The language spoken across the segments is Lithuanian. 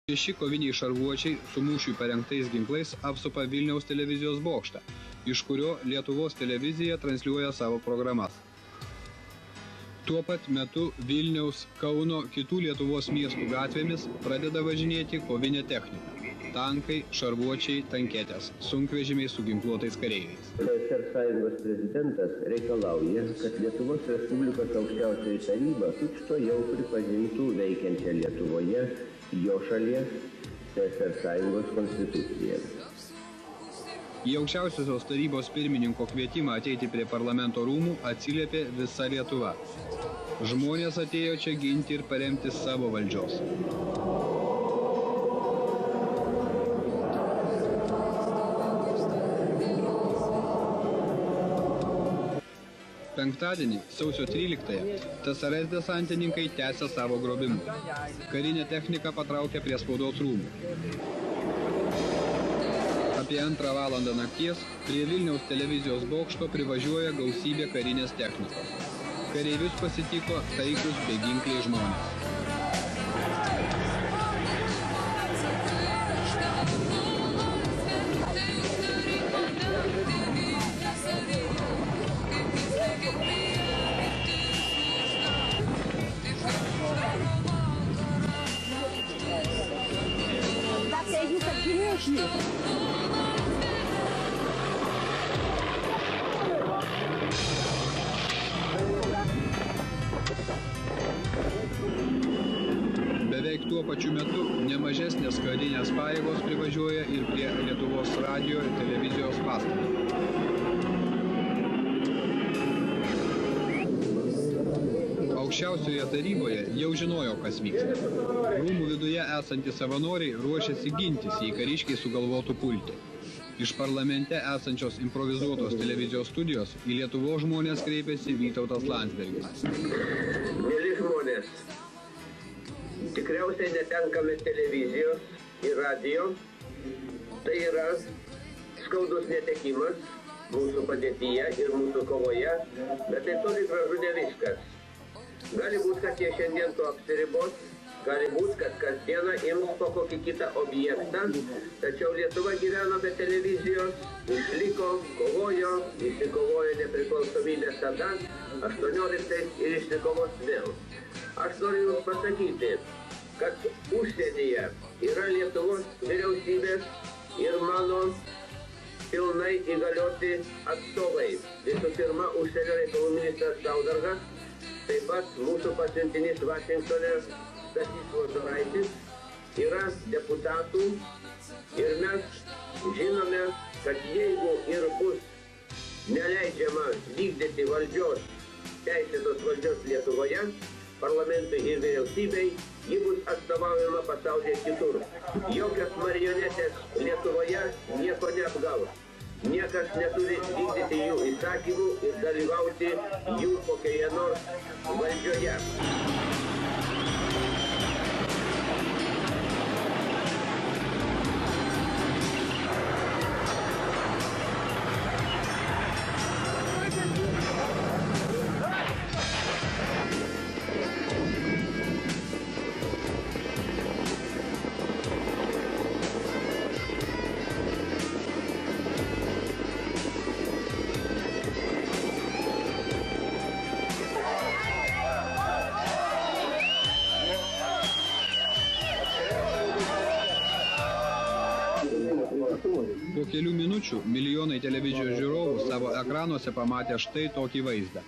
6 koviniai šarvuočiai su mūšiui parengtais ginklais apsupa Vilniaus televizijos bokštą, iš kurio Lietuvos televizija transliuoja savo programas. Tuo pat metu Vilniaus, Kauno, kitų Lietuvos miestų gatvėmis pradeda važinėti kovinė technika. Tankai, šarvuočiai, tanketės, sunkvežimiai su ginkluotais kareiviais. SR Sąjungos prezidentas reikalauja, kad Lietuvos Respublikos aukščiausioji taryba tučtuojau pripažintų veikiančią Lietuvoje jo šalies SR Sąjungos konstituciją. Į aukščiausiosios tarybos pirmininko kvietimą ateiti prie parlamento rūmų atsiliepė visa Lietuva. Žmonės atėjo čia ginti ir paremti savo valdžios. Penktadienį, sausio 13-ąją, TSRS desantininkai tęsia savo grobimus. Karinė technika patraukia prie spaudos rūmų. Apie 2 valandą nakties prie Vilniaus televizijos bokšto privažiuoja gausybė karinės technikos. Kareivius pasitiko taikus beginkliai žmonės. Beveik tuo pačiu metu nemažesnės karinės pajėgos privažiuoja ir prie Lietuvos radijo ir televizijos pastato. Aukščiausioje taryboje jau žinojo, kas vyksta. Rūmų viduje esantys savanoriai ruošiasi gintis, jei kariškiai sugalvotų pulti. Iš parlamente esančios improvizuotos televizijos studijos į Lietuvos žmonės kreipėsi Vytautas Landsbergis. Mėly žmonės, tikriausiai netenkame televizijos ir radijo. Tai yra skaudus netekimas mūsų padėtyje ir mūsų kovoje, bet tai toli gražu ne viskas. Gali būt, kad jie šiandien to apsiribos, gali būt, kad kasdieną ims po kokį kitą objektą, tačiau Lietuva gyveno be televizijos, išliko, kovojo, išsikovojo nepriklausomybės tada, 18 ir išsikovos vėl. Aš noriu Jums pasakyti, kad užsienyje yra Lietuvos vyriausybės ir mano pilnai įgalioti atstovai. Visų pirma, užsienio reikalų ministras Saudargas, taip pat mūsų pasiuntinys Vašingtone Stasys Lozoraitis, yra deputatų ir mes žinome, kad jeigu ir bus neleidžiama vykdyti valdžios, teisėtos valdžios Lietuvoje, parlamentui ir vyriausybei, ji bus atstovaujama pasaulyje kitur. Jokios marionetės Lietuvoje nieko neapgaus. Niekas neturi vykdyti jų įsakymų ir dalyvauti jų kokioje nors valdžioje. Po kelių minučių milijonai televizijos žiūrovų savo ekranuose pamatė štai tokį vaizdą.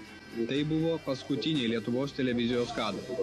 Tai buvo paskutiniai Lietuvos televizijos kadrai.